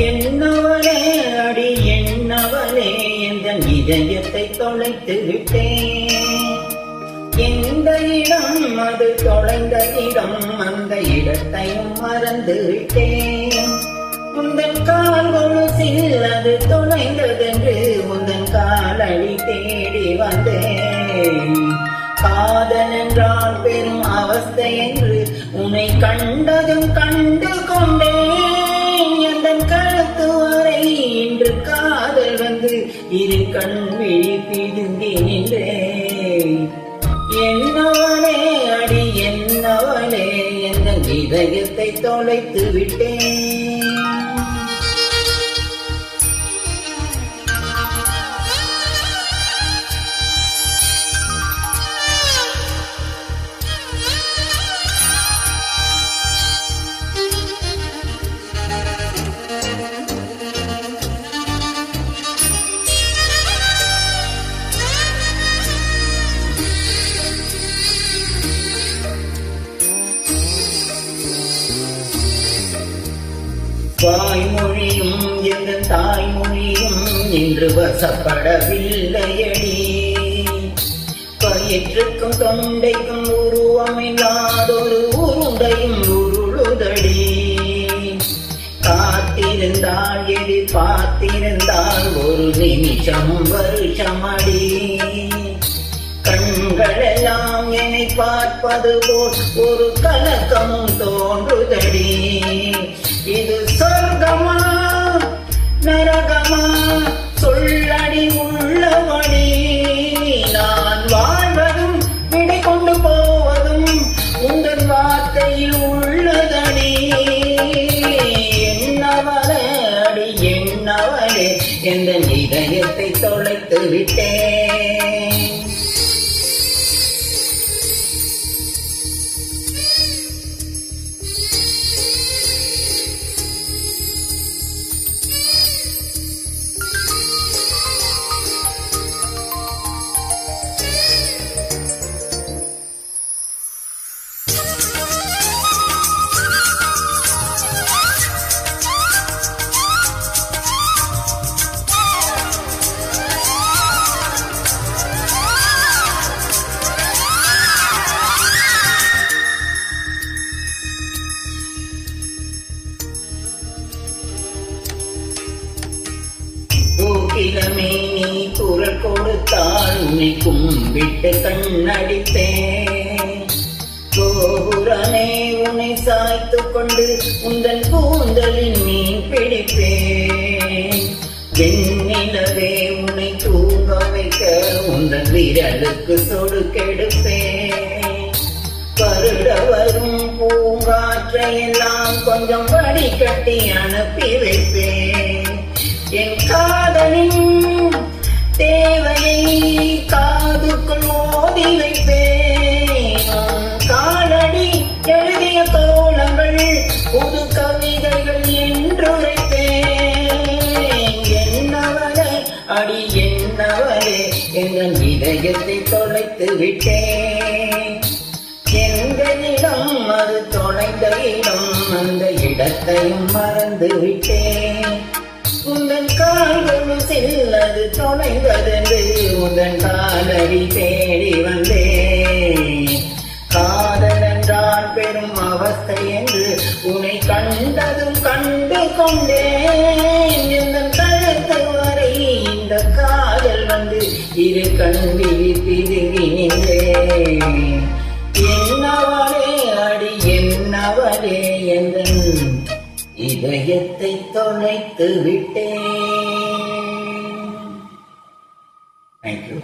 என்னவளே அடி என்னவளே என்ற இதயத்தை தொலைத்து விட்டேன். எந்த இடம் அது தொலைந்த இடம், அந்த இடத்தையும் மறந்து விட்டேன். உந்தன் கால் கொலுசில் அது தொலைந்ததென்று உந்தன் காலடி தேடி வந்தேன். காதல் என்றால் பெரும் அவஸ்தை என்று உன்னை கண்டதும் கண்டு கொண்டேன். எந்தன் கழுத்து வரை இன்று காதல் வந்து இரு கண் விழி பிதுங்கி நின்றேன். என்னவளே அடி என்னவளே எந்த இதயத்தை தொலைத்து விட்டேன். வாய்மொழியும் எங்கள் தாய்மொழியும் இன்று வசப்படவில்லையடி. பயிற்றுக்கும் தொண்டைக்கும் உருவமில்லாதொரு உருண்டையும் உருளுதடி. காத்திருந்தால் எதிர்பார்த்திருந்தால் ஒரு நிமிஷம் வருஷமடி. கண்களெல்லாம் என்னை பார்ப்பது போல் ஒரு கலக்கமும் தோன்றுதடி. இது சொர்க்கமா நரகமா சொல்லடி உள்ளபடி. நான் வாழ்வதும் விடை கொண்டு போவதும் உங்கள் வார்த்தையில் உள்ளதடி. என்னவளே அடி என்னவளே எந்த இதயத்தை தொலைத்து விட்டேன். கோகிலமே நீ குரல் கொடுத்தால் உன்னை கும்பிட்டு கண்ணடித்தேன். கோபுரமே உன்னை சாய்த்து கொண்டு உந்தன் கூந்தலின் மீன் பிடிப்பேன். வெண்ணிலவே உன்னை தூங்க வைக்க உந்தன் விரலுக்கு சொடுக்கெடுப்பேன். வருட வரும் பூங்காற்றையெல்லாம் கொஞ்சம் வடிகட்டி அனுப்பி வைப்பேன். என் காதலின் தேவையை காதுக்குள் ஓதி வைப்பேன். காலடி எழுதிய கோலங்கள் புது கவிதைகள் என்று வைப்பேன். என்னவளே அடி என்னவளே என் இதயத்தை தொலைத்து விட்டேன். எந்த இடம் அது தொலைந்த இடம், அந்த இடத்தையும் மறந்து விட்டேன். உந்தன் கால்களும் செல்லது தொலைந்ததென்று உந்தன் காலடி தேடி வந்தேன். காதல் என்றால் பெரும் அவஸ்தை என்று உன்னை கண்டதும் கண்டு கொண்டேன். எந்தன் கழுத்து வரை இந்த காதல் வந்து இரு கண்விழி பிதுங்கி நின்றேன். என்னவளே அடி என்னவளே எந்தன் இதயத்தை தொலைத்து விட்டேன். தேங்க்யூ.